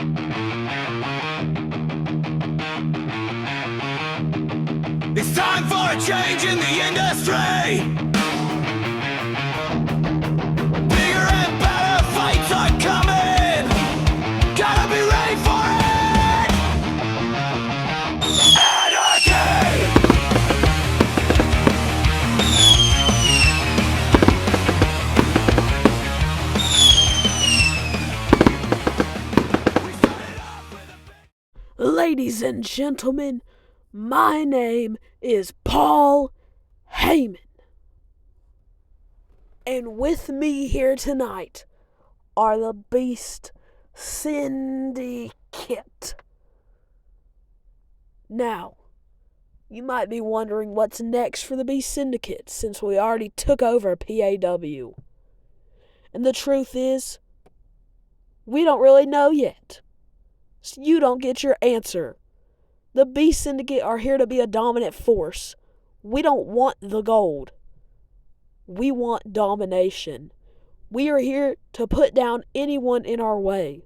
It's time for a change in the industry. Bigger and better fights are coming. Gotta be ready for it. Anarchy! Ladies and gentlemen, my name is Paul Heyman. And with me here tonight are the Beast Syndicate. Now, you might be wondering what's next for the Beast Syndicate since we already took over PAW. And the truth is, we don't really know yet. So you don't get your answer. The Beast Syndicate are here to be a dominant force. We don't want the gold. We want domination. We are here to put down anyone in our way.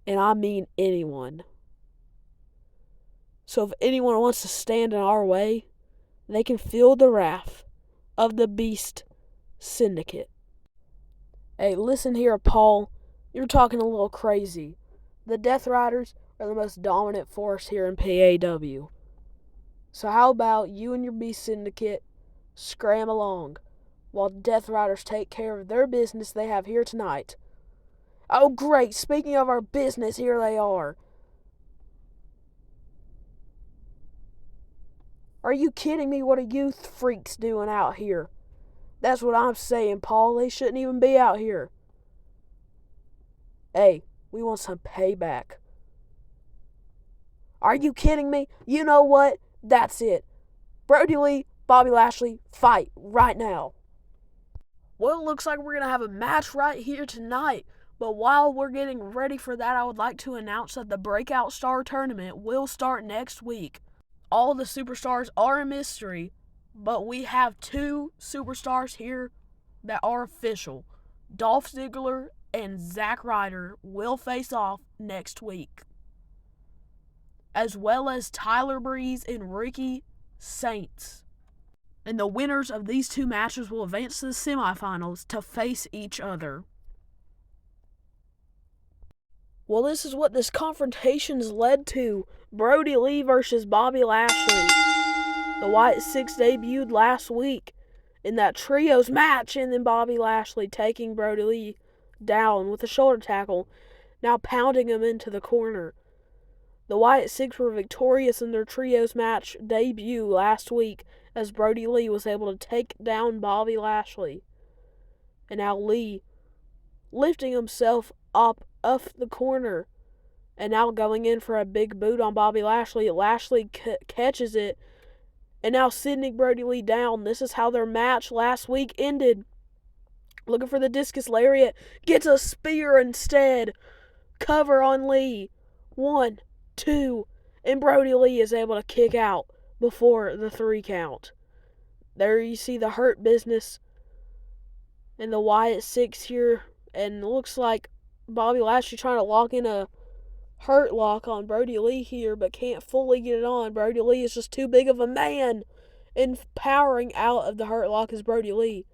And I mean anyone. So if anyone wants to stand in our way, they can feel the wrath of the Beast Syndicate. Hey, listen here, Paul. You're talking a little crazy. The Death Riders are the most dominant force here in PAW. So how about you and your Beast Syndicate scram along while Death Riders take care of their business they have here tonight? Oh great, speaking of our business, here they are. Are you kidding me? What are you freaks doing out here? That's what I'm saying, Paul. They shouldn't even be out here. Hey, we want some payback. Are you kidding me? You know what? That's it. Brody Lee, Bobby Lashley, fight right now. Well, it looks like we're going to have a match right here tonight. But while we're getting ready for that, I would like to announce that the Breakout Star Tournament will start next week. All the superstars are a mystery, but we have 2 superstars here that are official. Dolph Ziggler and Zack Ryder will face off next week, as well as Tyler Breeze and Ricky Saints. And the winners of these 2 matches will advance to the semifinals to face each other. Well, this is what this confrontation's led to. Brody Lee versus Bobby Lashley. The White Six debuted last week in that trios match, and then Bobby Lashley taking Brody Lee down with a shoulder tackle, now pounding him into the corner. The Wyatt Six were victorious in their trios match debut last week as Brody Lee was able to take down Bobby Lashley. And now Lee lifting himself up off the corner and now going in for a big boot on Bobby Lashley. Lashley catches it, and now sending Brody Lee down. This is how their match last week ended. Looking for the discus lariat. Gets a spear instead. Cover on Lee. 1, 2. And Brody Lee is able to kick out before the 3 count. There you see the Hurt Business and the Wyatt Six here. And it looks like Bobby Lashley trying to lock in a Hurt Lock on Brody Lee here, but can't fully get it on. Brody Lee is just too big of a man. And powering out of the Hurt Lock is Brody Lee.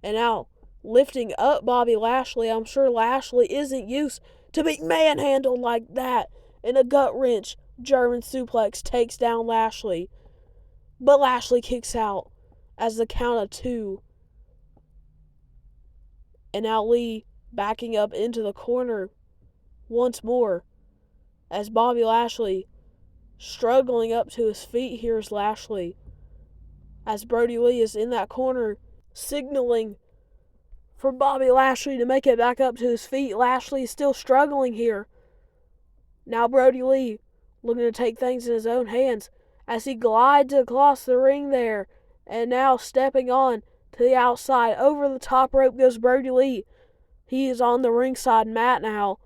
And now lifting up Bobby Lashley. I'm sure Lashley isn't used to being manhandled like that. And a gut wrench German suplex takes down Lashley. But Lashley kicks out as the count of 2. And now Lee backing up into the corner once more as Bobby Lashley struggling up to his feet. Here's Lashley as Brody Lee is in that corner signaling for Bobby Lashley to make it back up to his feet. Lashley is still struggling here. Now Brody Lee looking to take things in his own hands as he glides across the ring there. And now stepping on to the outside. Over the top rope goes Brody Lee. He is on the ringside mat now.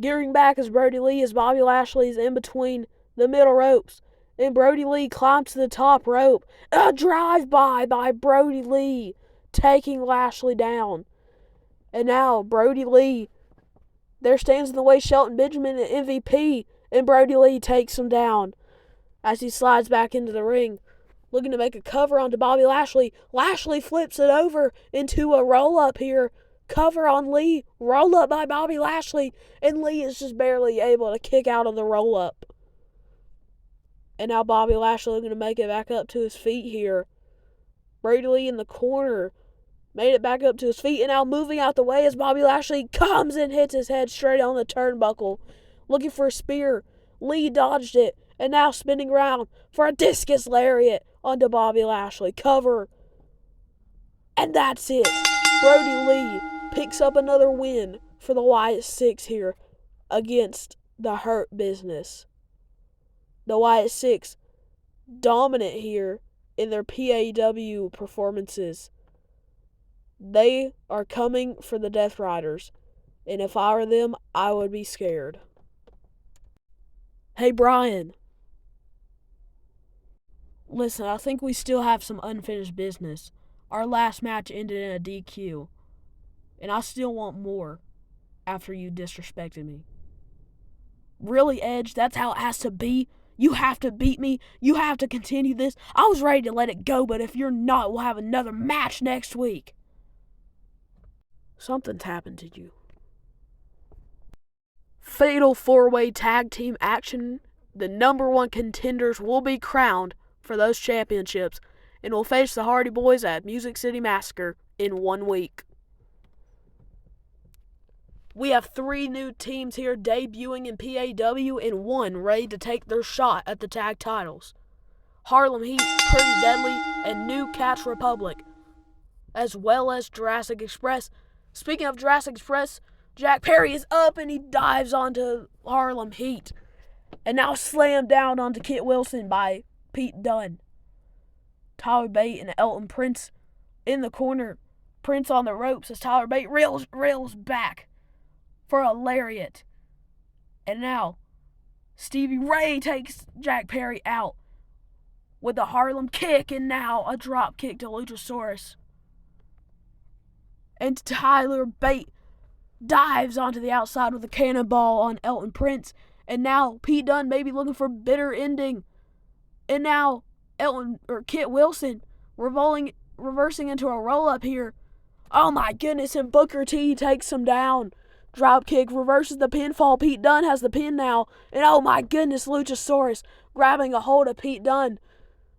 Gearing back as Brody Lee as Bobby Lashley is in between the middle ropes. And Brody Lee climbs to the top rope. A drive-by by Brody Lee, taking Lashley down. And now Brody Lee There stands in the way Shelton Benjamin and MVP, and Brody Lee takes him down as he slides back into the ring, looking to make a cover onto Bobby Lashley. Lashley flips it over into a roll-up here. Cover on Lee, roll-up by Bobby Lashley, and Lee is just barely able to kick out of the roll-up. And now Bobby Lashley looking to make it back up to his feet here. Brody Lee in the corner made it back up to his feet, and now moving out the way as Bobby Lashley comes and hits his head straight on the turnbuckle. Looking for a spear. Lee dodged it, and now spinning around for a discus lariat onto Bobby Lashley. Cover. And that's it. Brody Lee picks up another win for the Wyatt Six here against the Hurt Business. The Wyatt Six dominant here in their PAW performances. They are coming for the Death Riders, and if I were them, I would be scared. Hey, Brian. Listen, I think we still have some unfinished business. Our last match ended in a DQ, and I still want more after you disrespected me. Really, Edge? That's how it has to be? You have to beat me? You have to continue this? I was ready to let it go, but if you're not, we'll have another match next week. Something's happened to you. Fatal 4-way tag team action. The number one contenders will be crowned for those championships and will face the Hardy Boys at Music City Massacre in 1 week. We have 3 new teams here debuting in PAW and 1 ready to take their shot at the tag titles. Harlem Heat, Pretty Deadly, and New Catch Republic, as well as Jurassic Express. Speaking of Jurassic Express, Jack Perry is up and he dives onto Harlem Heat. And now slammed down onto Kit Wilson by Pete Dunne. Tyler Bate and Elton Prince in the corner. Prince on the ropes as Tyler Bate rails back for a lariat. And now Stevie Ray takes Jack Perry out with a Harlem kick and now a drop kick to Luchasaurus. And Tyler Bate dives onto the outside with a cannonball on Elton Prince. And now Pete Dunne may be looking for a bitter ending. And now Kit Wilson reversing into a roll-up here. Oh my goodness, and Booker T takes him down. Drop kick, reverses the pinfall. Pete Dunne has the pin now. And oh my goodness, Luchasaurus grabbing a hold of Pete Dunne.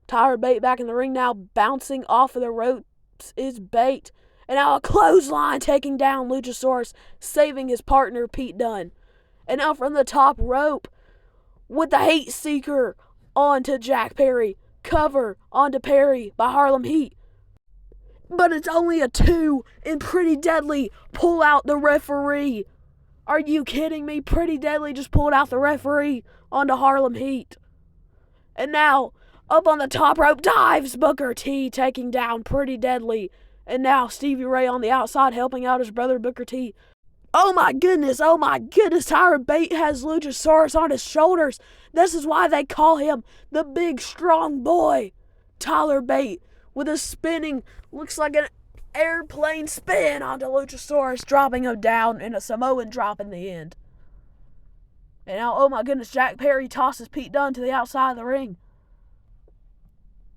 Tyler Bate back in the ring now, bouncing off of the ropes is Bate. And now a clothesline taking down Luchasaurus, saving his partner Pete Dunne. And now from the top rope with the Hate Seeker onto Jack Perry. Cover onto Perry by Harlem Heat. But it's only a 2 and Pretty Deadly pull out the referee. Are you kidding me? Pretty Deadly just pulled out the referee onto Harlem Heat. And now up on the top rope dives Booker T taking down Pretty Deadly. And now Stevie Ray on the outside helping out his brother Booker T. Oh my goodness, Tyler Bate has Luchasaurus on his shoulders. This is why they call him the big strong boy. Tyler Bate with a spinning, looks like an airplane spin onto Luchasaurus, dropping him down in a Samoan drop in the end. And now, oh my goodness, Jack Perry tosses Pete Dunne to the outside of the ring.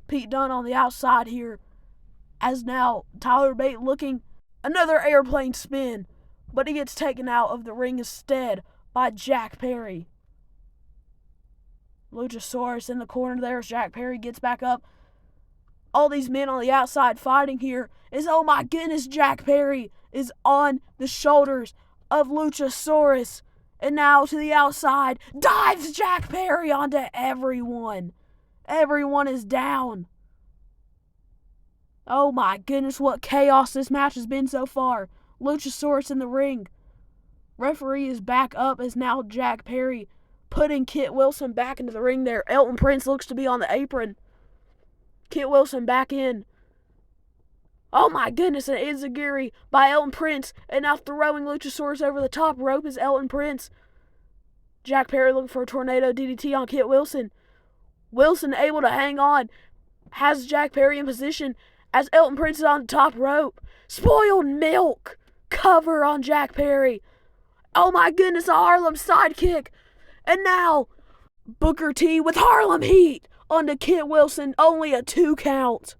Pete Dunne on the outside here, as now Tyler Bate looking, another airplane spin, but he gets taken out of the ring instead by Jack Perry. Luchasaurus in the corner there as Jack Perry gets back up. All these men on the outside fighting here is, oh my goodness, Jack Perry is on the shoulders of Luchasaurus. And now to the outside, dives Jack Perry onto everyone. Everyone is down. Oh my goodness, what chaos this match has been so far. Luchasaurus in the ring. Referee is back up as now Jack Perry putting Kit Wilson back into the ring there. Elton Prince looks to be on the apron. Kit Wilson back in. Oh my goodness, an Enziguri by Elton Prince. And now throwing Luchasaurus over the top rope is Elton Prince. Jack Perry looking for a tornado DDT on Kit Wilson. Wilson able to hang on. Has Jack Perry in position as Elton Prince is on the top rope. Spoiled milk. Cover on Jack Perry. Oh my goodness, a Harlem sidekick. And now, Booker T with Harlem Heat onto Kit Wilson, only a 2 count.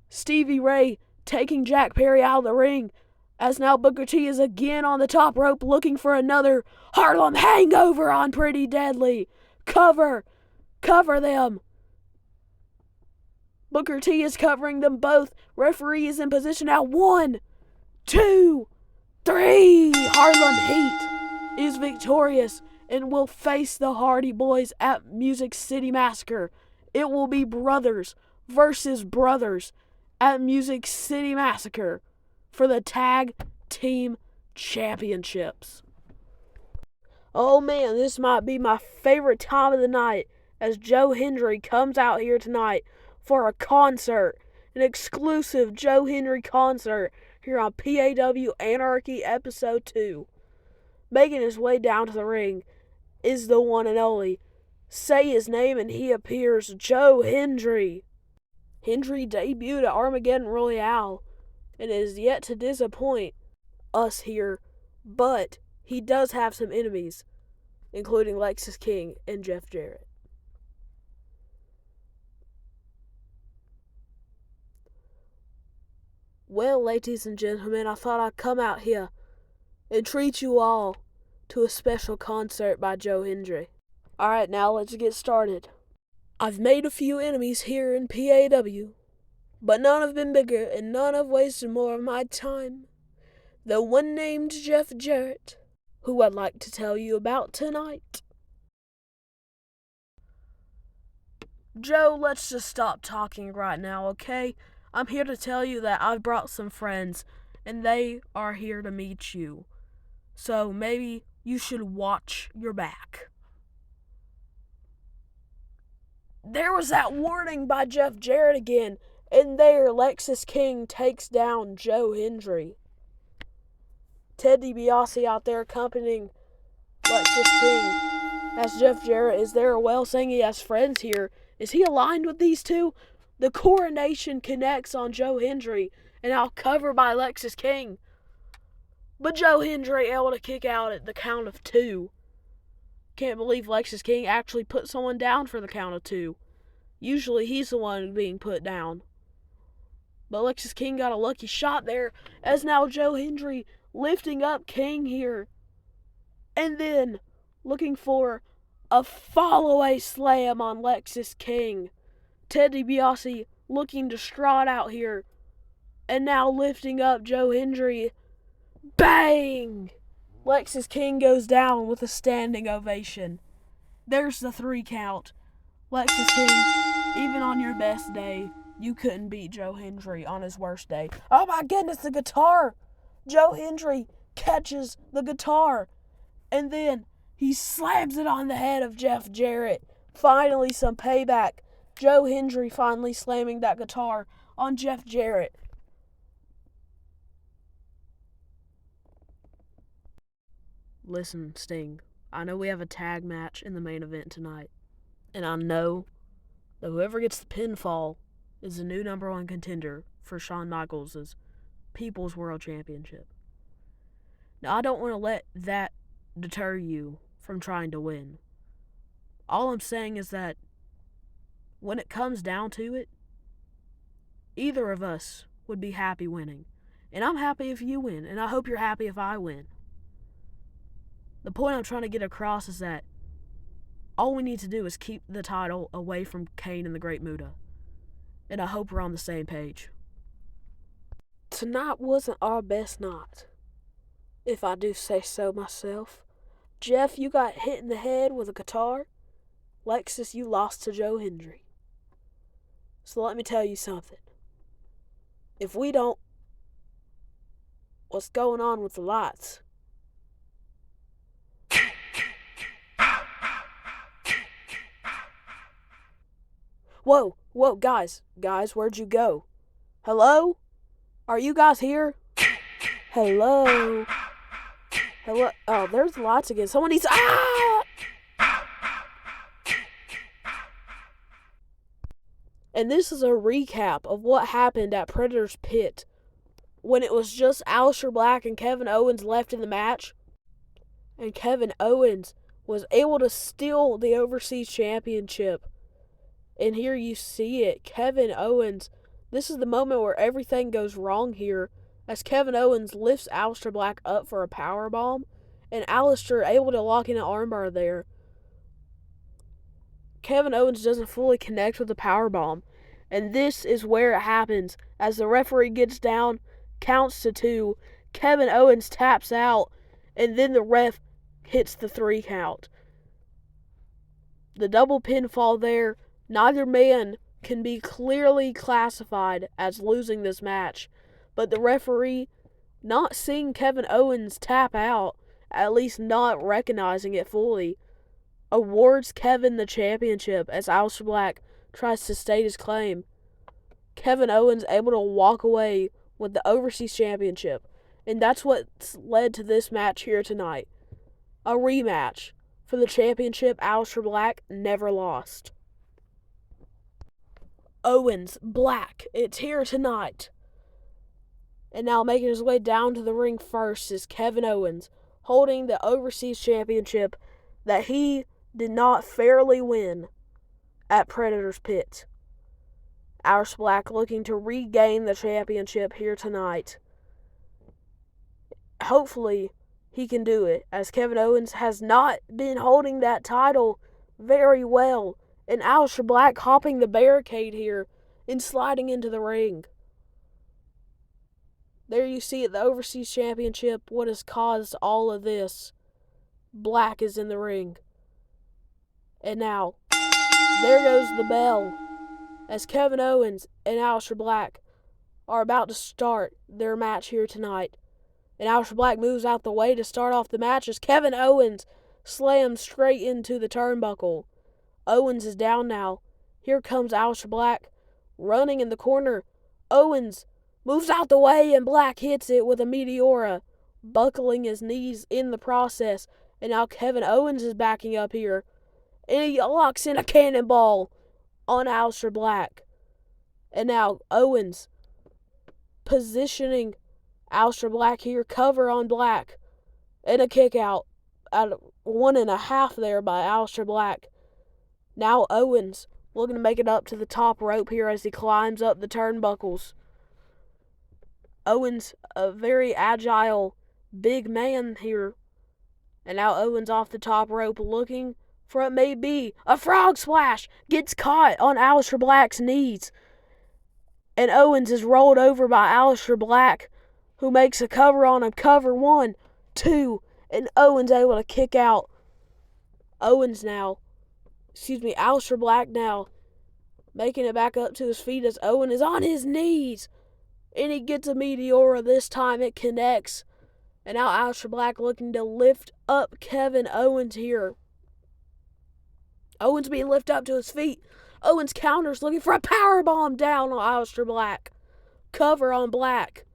Stevie Ray taking Jack Perry out of the ring, as now Booker T is again on the top rope looking for another Harlem hangover on Pretty Deadly. Cover them. Booker T is covering them both. Referee is in position now. 1, 2, 3. Harlem Heat is victorious and will face the Hardy Boys at Music City Massacre. It will be brothers versus brothers at Music City Massacre for the Tag Team Championships. Oh man, this might be my favorite time of the night as Joe Hendry comes out here tonight for a concert, an exclusive Joe Hendry concert here on PAW Anarchy Episode 2. Making his way down to the ring is the one and only, say his name and he appears, Joe Hendry. Hendry debuted at Armageddon Royale and is yet to disappoint us here, but he does have some enemies, including Lexus King and Jeff Jarrett. Well, ladies and gentlemen, I thought I'd come out here and treat you all to a special concert by Joe Hendry. Alright, now let's get started. I've made a few enemies here in PAW, but none have been bigger and none have wasted more of my time than one named Jeff Jarrett, who I'd like to tell you about tonight. Joe, let's just stop talking right now, okay? I'm here to tell you that I've brought some friends, and they are here to meet you. So maybe you should watch your back. There was that warning by Jeff Jarrett again, and there Lexus King takes down Joe Hendry. Ted DiBiase out there accompanying Lexus King as Jeff Jarrett is there. Well, saying he has friends here. Is he aligned with these two? The Coronation connects on Joe Hendry, and now covered by Lexus King. But Joe Hendry able to kick out at the count of 2. Can't believe Lexus King actually put someone down for the count of 2. Usually he's the one being put down. But Lexus King got a lucky shot there, as now Joe Hendry lifting up King here. And then looking for a fall-away slam on Lexus King. Ted DiBiase looking distraught out here. And now lifting up Joe Hendry. Bang! Lexus King goes down with a standing ovation. There's the 3 count. Lexus King, even on your best day, you couldn't beat Joe Hendry on his worst day. Oh my goodness, the guitar! Joe Hendry catches the guitar. And then he slams it on the head of Jeff Jarrett. Finally, some payback. Joe Hendry finally slamming that guitar on Jeff Jarrett. Listen, Sting, I know we have a tag match in the main event tonight. And I know that whoever gets the pinfall is the new number 1 contender for Shawn Michaels' People's World Championship. Now, I don't want to let that deter you from trying to win. All I'm saying is that when it comes down to it, either of us would be happy winning. And I'm happy if you win, and I hope you're happy if I win. The point I'm trying to get across is that all we need to do is keep the title away from Kane and the Great Muta. And I hope we're on the same page. Tonight wasn't our best night, if I do say so myself. Jeff, you got hit in the head with a guitar. Lexus, you lost to Joe Hendry. So let me tell you something. If we don't... What's going on with the lights? Whoa, guys, where'd you go? Hello? Are you guys here? Hello? Oh, there's the lights again. Someone needs... Ah! And this is a recap of what happened at Predator's Pit when it was just Aleister Black and Kevin Owens left in the match. And Kevin Owens was able to steal the Overseas Championship. And here you see it. Kevin Owens, this is the moment where everything goes wrong here, as Kevin Owens lifts Aleister Black up for a powerbomb, and Aleister able to lock in an armbar there. Kevin Owens doesn't fully connect with the powerbomb, and this is where it happens. As the referee gets down, counts to 2, Kevin Owens taps out, and then the ref hits the 3 count. The double pinfall there, neither man can be clearly classified as losing this match, but the referee, not seeing Kevin Owens tap out, at least not recognizing it fully, awards Kevin the championship as Aleister Black tries to state his claim. Kevin Owens able to walk away with the Overseas Championship, and that's what's led to this match here tonight. A rematch for the championship Aleister Black never lost. Owens, Black, it's here tonight. And now making his way down to the ring first is Kevin Owens, holding the Overseas Championship that he did not fairly win at Predator's Pit. Aleister Black looking to regain the championship here tonight. Hopefully he can do it, as Kevin Owens has not been holding that title very well, and Aleister Black hopping the barricade here and sliding into the ring. There you see it, the Overseas Championship, what has caused all of this. Black is in the ring. And now, there goes the bell, as Kevin Owens and Aleister Black are about to start their match here tonight. And Aleister Black moves out the way to start off the match as Kevin Owens slams straight into the turnbuckle. Owens is down now. Here comes Aleister Black running in the corner. Owens moves out the way and Black hits it with a Meteora, buckling his knees in the process. And now Kevin Owens is backing up here, and he locks in a cannonball on Aleister Black. And now Owens positioning Aleister Black here, cover on Black, and a kick out at 1.5 there by Aleister Black. Now Owens looking to make it up to the top rope here as he climbs up the turnbuckles. Owens, a very agile, big man here. And now Owens off the top rope looking for it may be a frog splash. Gets caught on Aleister Black's knees. And Owens is rolled over by Aleister Black, who makes a cover on him. Cover 1, 2, and Owens able to kick out. Aleister Black now making it back up to his feet as Owens is on his knees. And he gets a Meteora. This time it connects. And now Aleister Black looking to lift up Kevin Owens here. Owens being lifted up to his feet. Owens counters looking for a powerbomb down on Aleister Black. Cover on Black.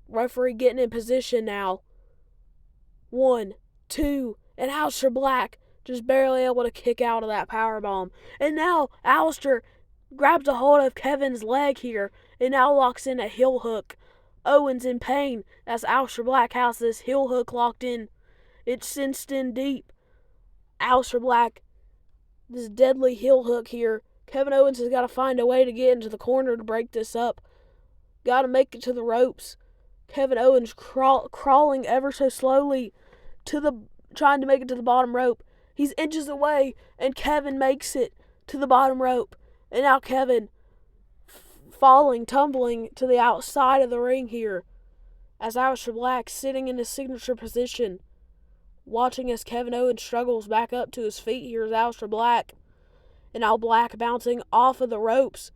Referee getting in position now. 1, 2, and Aleister Black just barely able to kick out of that powerbomb. And now Aleister grabs a hold of Kevin's leg here and now locks in a heel hook. Owens in pain as Aleister Black has this heel hook locked in. It's cinched in deep. Aleister Black, this deadly heel hook here. Kevin Owens has got to find a way to get into the corner to break this up. Got to make it to the ropes. Kevin Owens crawling ever so slowly trying to make it to the bottom rope. He's inches away, and Kevin makes it to the bottom rope. And now Kevin tumbling to the outside of the ring here, as Aleister Black sitting in his signature position, watching as Kevin Owens struggles back up to his feet. Here's Aleister Black, and now Black bouncing off of the ropes,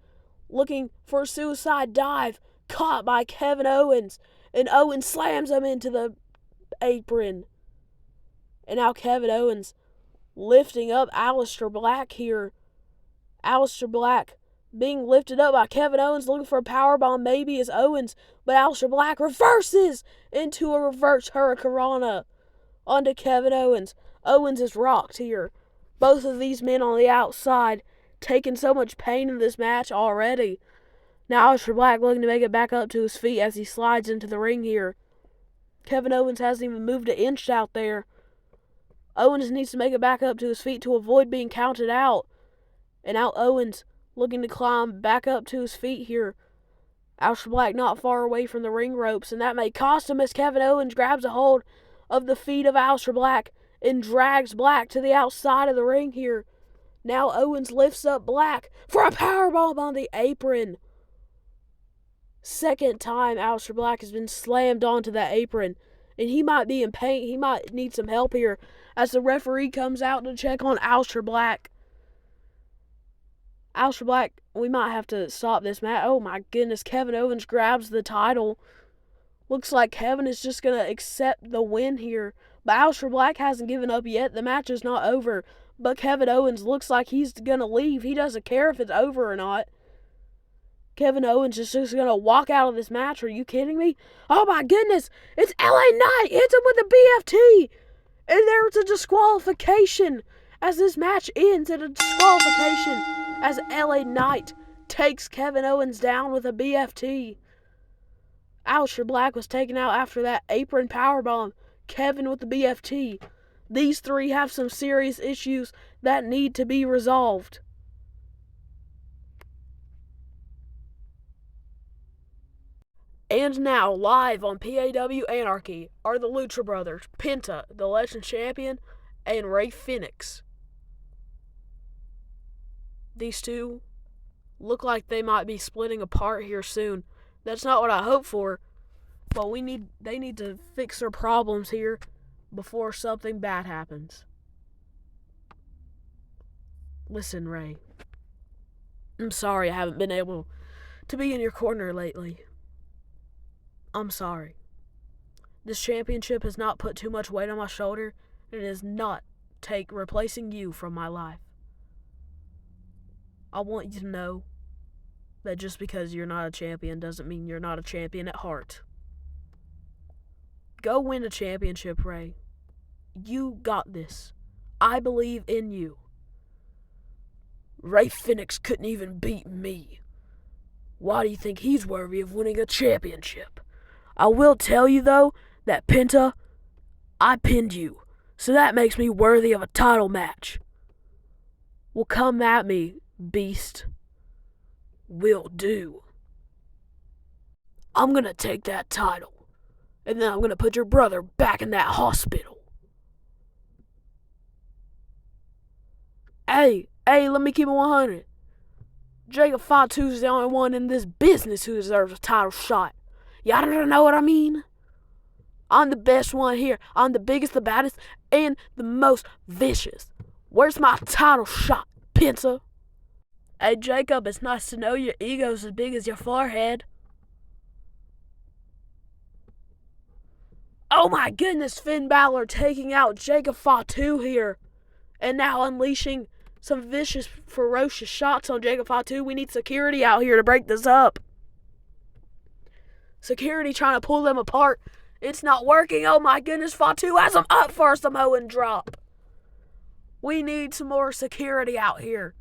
looking for a suicide dive, caught by Kevin Owens, and Owens slams him into the apron. And now Kevin Owens lifting up Aleister Black here. Aleister Black being lifted up by Kevin Owens, looking for a powerbomb, maybe is Owens, but Aleister Black reverses into a reverse hurricanrana onto Kevin Owens. Owens is rocked here. Both of these men on the outside taking so much pain in this match already. Now Aleister Black looking to make it back up to his feet as he slides into the ring here. Kevin Owens hasn't even moved an inch out there. Owens needs to make it back up to his feet to avoid being counted out. And now Owens looking to climb back up to his feet here. Aleister Black not far away from the ring ropes, and that may cost him as Kevin Owens grabs a hold of the feet of Aleister Black and drags Black to the outside of the ring here. Now Owens lifts up Black for a powerbomb on the apron. Second time Aleister Black has been slammed onto that apron, and he might be in pain. He might need some help here as the referee comes out to check on Aleister Black. Aleister Black, we might have to stop this match. Oh my goodness, Kevin Owens grabs the title. Looks like Kevin is just going to accept the win here. But Aleister Black hasn't given up yet. The match is not over. But Kevin Owens looks like he's going to leave. He doesn't care if it's over or not. Kevin Owens is just going to walk out of this match. Are you kidding me? Oh my goodness. It's LA Knight. Hits him with a BFT. And there's a disqualification as this match ends at a disqualification as LA Knight takes Kevin Owens down with a BFT. Aleister Black was taken out after that apron powerbomb. Kevin with the BFT. These three have some serious issues that need to be resolved. And now, live on PAW Anarchy, are the Lucha Brothers, Penta, the Legend Champion, and Rey Fenix. These two look like they might be splitting apart here soon. That's not what I hope for, but they need to fix their problems here before something bad happens. Listen, Rey. I'm sorry I haven't been able to be in your corner lately. I'm sorry. This championship has not put too much weight on my shoulder, and it does not take replacing you from my life. I want you to know that just because you're not a champion doesn't mean you're not a champion at heart. Go win a championship, Rey. You got this. I believe in you. Rey Fenix couldn't even beat me. Why do you think he's worthy of winning a championship? I will tell you, though, that Penta, I pinned you, so that makes me worthy of a title match. Well, come at me, beast. Will do. I'm gonna take that title, and then I'm gonna put your brother back in that hospital. Hey, let me keep it 100. Jacob Fatu's the only one in this business who deserves a title shot. Y'all don't know what I mean? I'm the best one here. I'm the biggest, the baddest, and the most vicious. Where's my title shot, Penta? Hey, Jacob, it's nice to know your ego's as big as your forehead. Oh my goodness, Finn Balor taking out Jacob Fatu here. And now unleashing some vicious, ferocious shots on Jacob Fatu. We need security out here to break this up. Security trying to pull them apart. It's not working. Oh my goodness, Fatu has him up for a Samoan drop. We need some more security out here.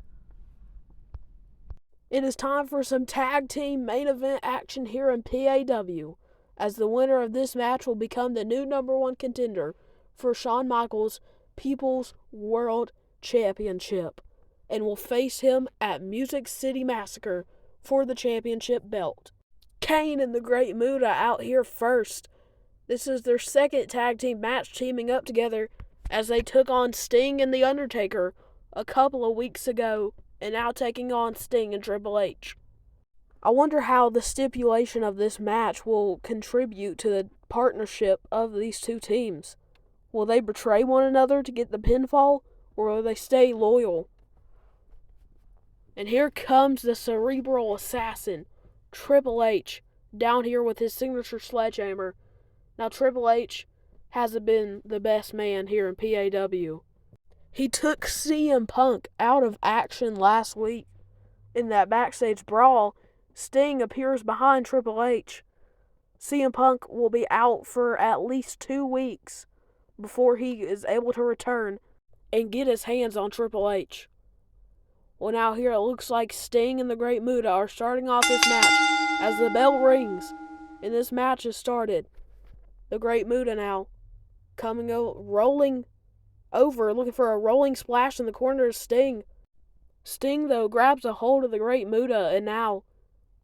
It is time for some tag team main event action here in PAW, as the winner of this match will become the new #1 contender for Shawn Michaels' People's World Championship, and will face him at Music City Massacre for the championship belt. Kane and the Great Muta out here first. This is their second tag team match teaming up together as they took on Sting and The Undertaker a couple of weeks ago, and now taking on Sting and Triple H. I wonder how the stipulation of this match will contribute to the partnership of these two teams. Will they betray one another to get the pinfall, or will they stay loyal? And here comes the cerebral assassin, Triple H, down here with his signature sledgehammer. Now, Triple H hasn't been the best man here in PAW. He took CM Punk out of action last week in that backstage brawl. Sting appears behind Triple H. CM Punk will be out for at least 2 weeks before he is able to return and get his hands on Triple H. Well, now here it looks like Sting and the Great Muta are starting off this match as the bell rings and this match has started. The Great Muta now rolling over, looking for a rolling splash in the corner of Sting. Sting, though, grabs a hold of the Great Muta and now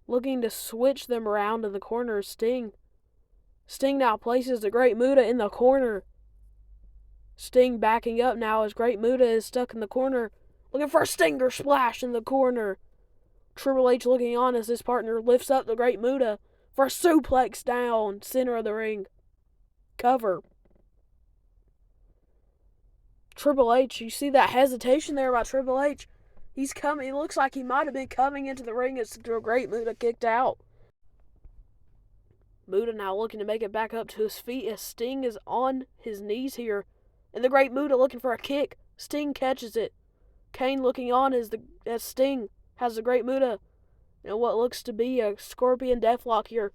looking to switch them around in the corner of Sting. Sting now places the Great Muta in the corner. Sting backing up now as Great Muta is stuck in the corner, looking for a Stinger splash in the corner. Triple H looking on as his partner lifts up the Great Muta for a suplex down center of the ring. Cover. Triple H, you see that hesitation there by Triple H? He's coming. It looks like he might have been coming into the ring as the Great Muta kicked out. Muta now looking to make it back up to his feet as Sting is on his knees here. And the Great Muta looking for a kick. Sting catches it. Kane looking on as Sting has the Great Muta in what looks to be a Scorpion Deathlock here,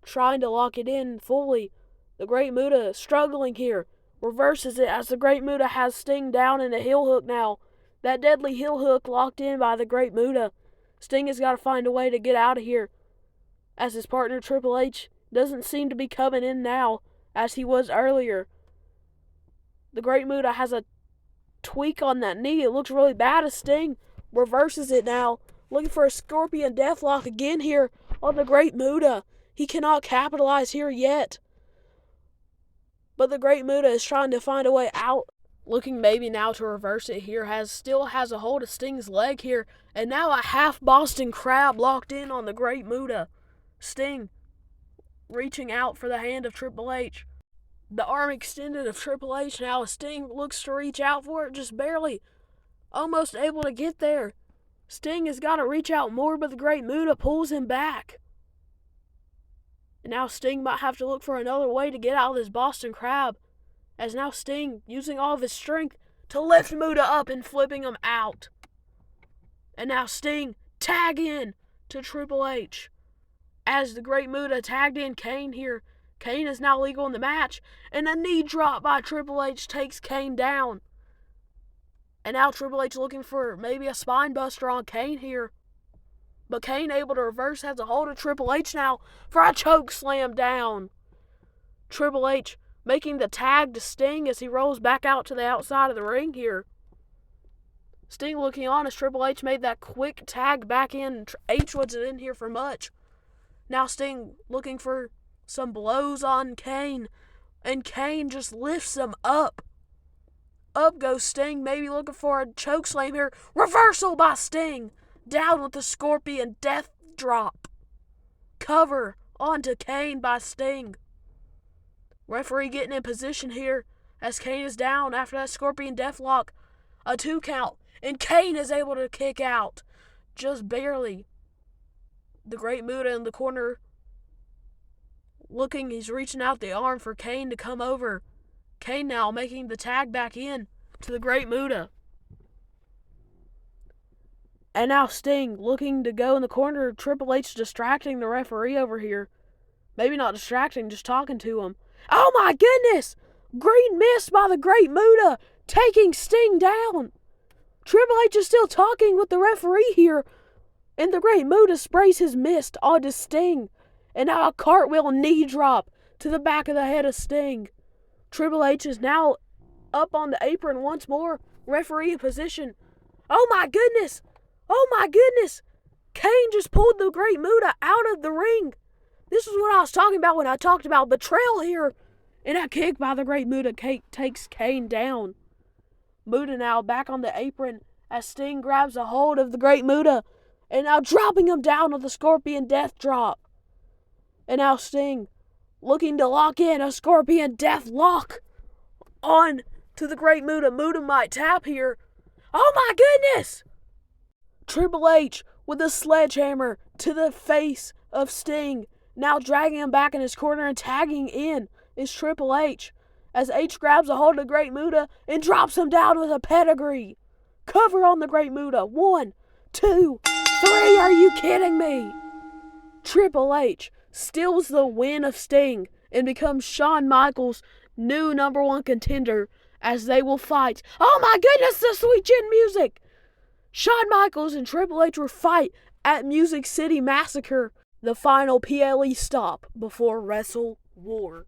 trying to lock it in fully. The Great Muta struggling here, reverses it as the Great Muta has Sting down in a heel hook now. That deadly heel hook locked in by the Great Muta. Sting has got to find a way to get out of here, as his partner Triple H doesn't seem to be coming in now as he was earlier. The Great Muta has a tweak on that knee. It looks really bad as Sting reverses it now, looking for a Scorpion Deathlock again here on the Great Muta. He cannot capitalize here yet, but the Great Muta is trying to find a way out, looking maybe now to reverse it here. Still has a hold of Sting's leg here, and now a half Boston Crab locked in on the Great Muta. Sting reaching out for the hand of Triple H. The arm extended of Triple H now as Sting looks to reach out for it, just barely. Almost able to get there. Sting has got to reach out more, but the Great Muta pulls him back. And now Sting might have to look for another way to get out of this Boston Crab, as now Sting using all of his strength to lift Muta up and flipping him out. And now Sting tag in to Triple H. As the Great Muta tagged in Kane here. Kane is now legal in the match, and a knee drop by Triple H takes Kane down. And now Triple H looking for maybe a spine buster on Kane here. But Kane able to reverse, has a hold of Triple H now for a choke slam down. Triple H making the tag to Sting as he rolls back out to the outside of the ring here. Sting looking on as Triple H made that quick tag back in. H wasn't in here for much. Now Sting looking for some blows on Kane, and Kane just lifts him up. Up goes Sting, maybe looking for a chokeslam here. Reversal by Sting. Down with the Scorpion Death Drop. Cover onto Kane by Sting. Referee getting in position here as Kane is down after that Scorpion Deathlock. A 2 count, and Kane is able to kick out. Just barely. The Great Muta in the corner looking, he's reaching out the arm for Kane to come over. Kane now making the tag back in to the Great Muta. And now Sting looking to go in the corner. Triple H distracting the referee over here. Maybe not distracting, just talking to him. Oh my goodness! Green mist by the Great Muta, taking Sting down. Triple H is still talking with the referee here, and the Great Muta sprays his mist onto Sting. And now a cartwheel knee drop to the back of the head of Sting. Triple H is now up on the apron once more. Referee in position. Oh my goodness! Oh my goodness! Kane just pulled the Great Muta out of the ring. This is what I was talking about when I talked about betrayal here. And a kick by the Great Muta takes Kane down. Muta now back on the apron as Sting grabs a hold of the Great Muta. And now dropping him down with the Scorpion Death Drop. And now Sting looking to lock in a Scorpion Death Lock on to the Great Muta. Muta might tap here. Oh my goodness! Triple H with a sledgehammer to the face of Sting. Now dragging him back in his corner and tagging in is Triple H. As H grabs a hold of the Great Muta and drops him down with a pedigree. Cover on the Great Muta. 1, 2, 3. Are you kidding me? Triple H steals the win of Sting and becomes Shawn Michaels' new #1 contender as they will fight. Oh my goodness, the sweet chin music! Shawn Michaels and Triple H will fight at Music City Massacre, the final PLE stop before Wrestle War.